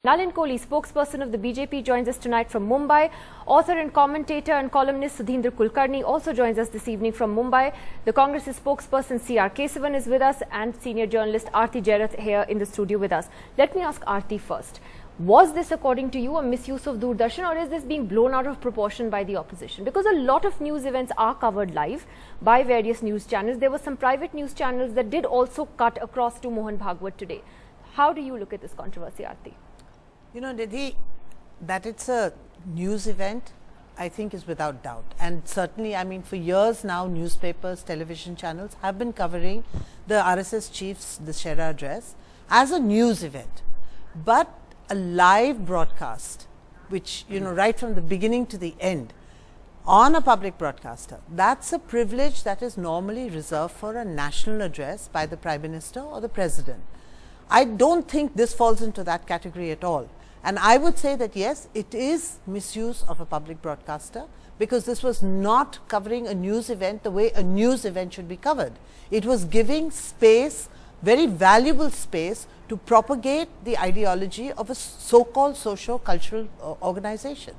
Nalin Kohli, spokesperson of the BJP, joins us tonight from Mumbai. Author and commentator and columnist Sudhindra Kulkarni also joins us this evening from Mumbai. The Congress's spokesperson C.R. Kesavan is with us and senior journalist Aarti Jairath here in the studio with us. Let me ask Aarti first. Was this, according to you, a misuse of Doordarshan, or is this being blown out of proportion by the opposition? Because a lot of news events are covered live by various news channels. There were some private news channels that did also cut across to Mohan Bhagwat today. How do you look at this controversy, Aarti? You know, Nidhi, that it's a news event, I think is without doubt. And certainly, I mean, for years now, newspapers, television channels have been covering the RSS chief's Dussehra address as a news event. But a live broadcast, which, you know, right from the beginning to the end, on a public broadcaster, that's a privilege that is normally reserved for a national address by the Prime Minister or the President. I don't think this falls into that category at all. And I would say that yes, it is misuse of a public broadcaster, because this was not covering a news event the way a news event should be covered. It was giving space, very valuable space, to propagate the ideology of a so-called socio-cultural organization.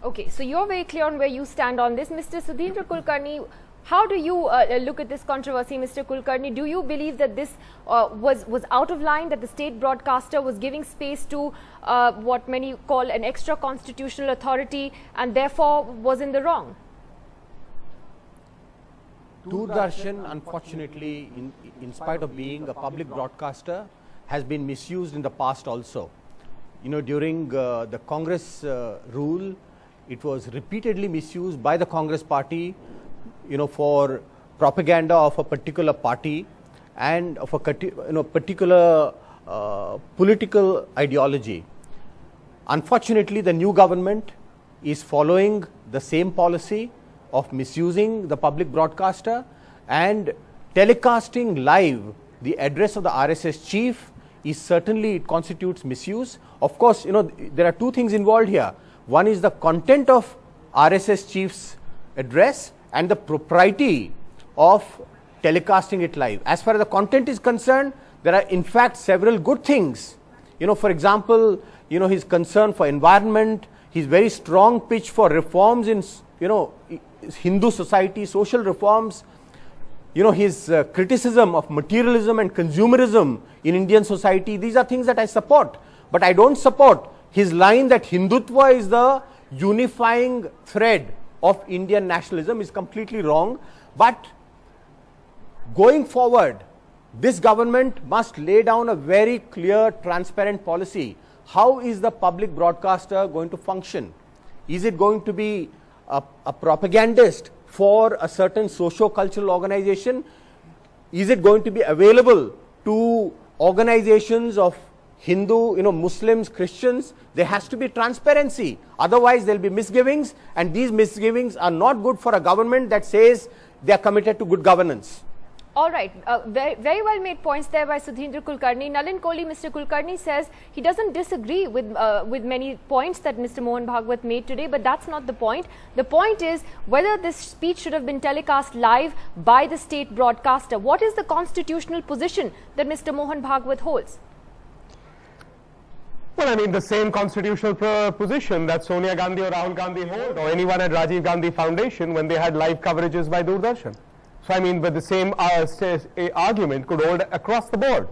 Okay, so you're very clear on where you stand on this. Mr. Sudhindra Kulkarni, how do you look at this controversy, Mr. Kulkarni? Do you believe that this was out of line, that the state broadcaster was giving space to what many call an extra constitutional authority and therefore was in the wrong? Doordarshan, unfortunately, in spite of being a public broadcaster, has been misused in the past also. You know, during the Congress rule, it was repeatedly misused by the Congress party, you know, for propaganda of a particular party and of a particular political ideology. Unfortunately, the new government is following the same policy of misusing the public broadcaster and telecasting live the address of the RSS chief. Is certainly, it constitutes misuse. Of course, you know, there are two things involved here. One is the content of RSS chief's address and the propriety of telecasting it live. As far as the content is concerned, there are in fact several good things. You know, for example, you know, his concern for environment, his very strong pitch for reforms in, you know, Hindu society, social reforms, you know, his criticism of materialism and consumerism in Indian society. These are things that I support. But I don't support his line that Hindutva is the unifying thread of Indian nationalism. Is completely wrong. But going forward, this government must lay down a very clear, transparent policy. How is the public broadcaster going to function? Is it going to be a propagandist for a certain socio-cultural organization? Is it going to be available to organizations of Hindu, you know, Muslims, Christians? There has to be transparency. Otherwise, there will be misgivings, and these misgivings are not good for a government that says they are committed to good governance. All right. Very well made points there by Sudhindra Kulkarni. Nalin Kohli, Mr. Kulkarni says he doesn't disagree with many points that Mr. Mohan Bhagwat made today, but that's not the point. The point is whether this speech should have been telecast live by the state broadcaster. What is the constitutional position that Mr. Mohan Bhagwat holds? Well, I mean, the same constitutional position that Sonia Gandhi or Rahul Gandhi hold, or anyone at Rajiv Gandhi Foundation when they had live coverages by Doordarshan. So, I mean, but the same argument could hold across the board.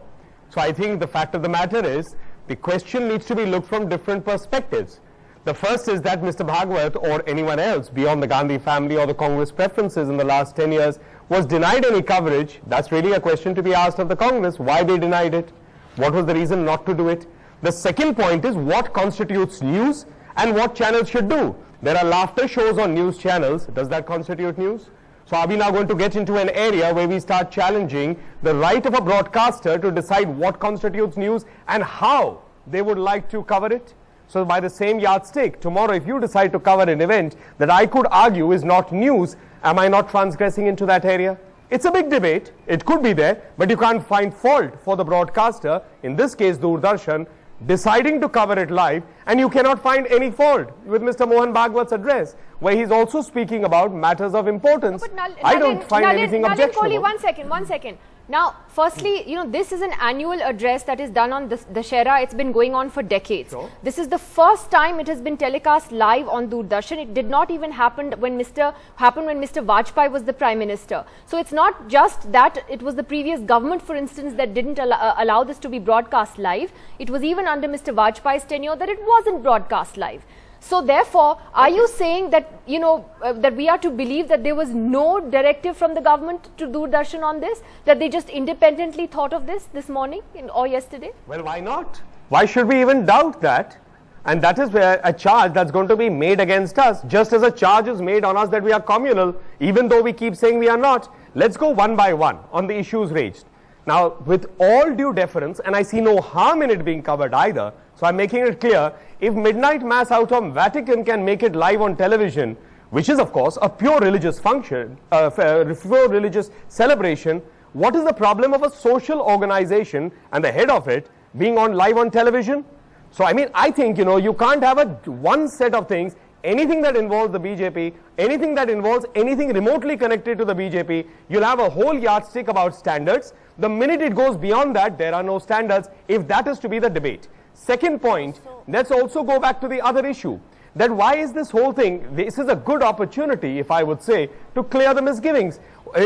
So, I think the fact of the matter is the question needs to be looked from different perspectives. The first is that Mr. Bhagwat or anyone else beyond the Gandhi family or the Congress preferences in the last 10 years was denied any coverage. That's really a question to be asked of the Congress, why they denied it, what was the reason not to do it. The second point is what constitutes news and what channels should do. There are laughter shows on news channels. Does that constitute news? So are we now going to get into an area where we start challenging the right of a broadcaster to decide what constitutes news and how they would like to cover it? So by the same yardstick, tomorrow if you decide to cover an event that I could argue is not news, am I not transgressing into that area? It's a big debate. It could be there, but you can't find fault for the broadcaster, in this case Doordarshan, deciding to cover it live, and you cannot find any fault with Mr. Mohan Bhagwat's address, where he's also speaking about matters of importance. No, I don't find anything objectionable. Kohli, one second. Now, firstly, you know, this is an annual address that is done on Dussehra. It's been going on for decades. Sure. This is the first time it has been telecast live on Doordarshan. It did not even happen when Mr. Vajpayee was the Prime Minister. So it's not just that it was the previous government, for instance, that didn't allow this to be broadcast live. It was even under Mr. Vajpayee's tenure that it wasn't broadcast live. So therefore, are you saying that, you know, that we are to believe that there was no directive from the government to Doordarshan on this, that they just independently thought of this morning or yesterday? Well, why not? Why should we even doubt that? And that is where a charge that's going to be made against us, just as a charge is made on us that we are communal, even though we keep saying we are not. Let's go one by one on the issues raised. Now, with all due deference, and I see no harm in it being covered either, so I'm making it clear, if midnight mass out of Vatican can make it live on television, which is of course a pure religious function, pure religious celebration, what is the problem of a social organization and the head of it being on live on television? So I mean, I think, you know, you can't have one set of things. Anything that involves the BJP, anything that involves anything remotely connected to the BJP, you'll have a whole yardstick about standards. The minute it goes beyond that, there are no standards, if that is to be the debate. Second point, let's also go back to the other issue, that why is this whole thing, this is a good opportunity, if I would say, to clear the misgivings.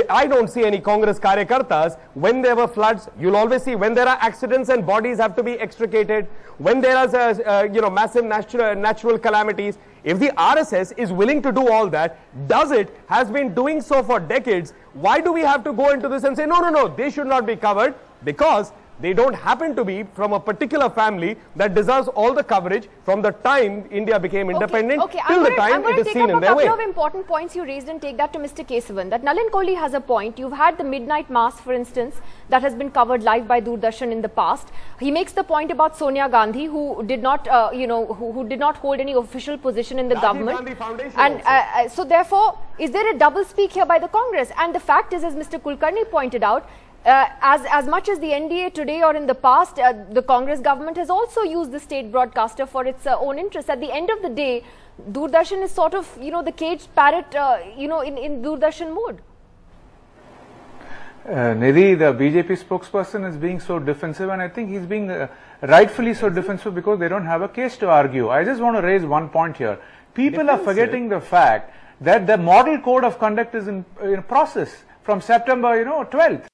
I don't see any Congress Karyakartas, when there were floods, you'll always see when there are accidents and bodies have to be extricated, when there are you know, massive natural calamities. If the RSS is willing to do all that, does it, has been doing so for decades, why do we have to go into this and say, no, no, no, they should not be covered, because they don't happen to be from a particular family that deserves all the coverage from the time India became independent till the time it is seen in their way. I'm going to take up a couple of important points you raised and take that to Mr. Kesavan. That Nalin Kohli has a point. You've had the midnight mass, for instance, that has been covered live by Doordarshan in the past. He makes the point about Sonia Gandhi, who did not, you know, who did not hold any official position in the government. And so therefore, is there a double speak here by the Congress? And the fact is, as Mr. Kulkarni pointed out, as much as the NDA today or in the past, the Congress government has also used the state broadcaster for its own interests. At the end of the day, Doordarshan is sort of, you know, the caged parrot, you know, in Doordarshan mode. Nidhi, the BJP spokesperson, is being so defensive, and I think he's being rightfully so defensive because they don't have a case to argue. I just want to raise one point here. People are forgetting the fact that the model code of conduct is in process from September, 12th.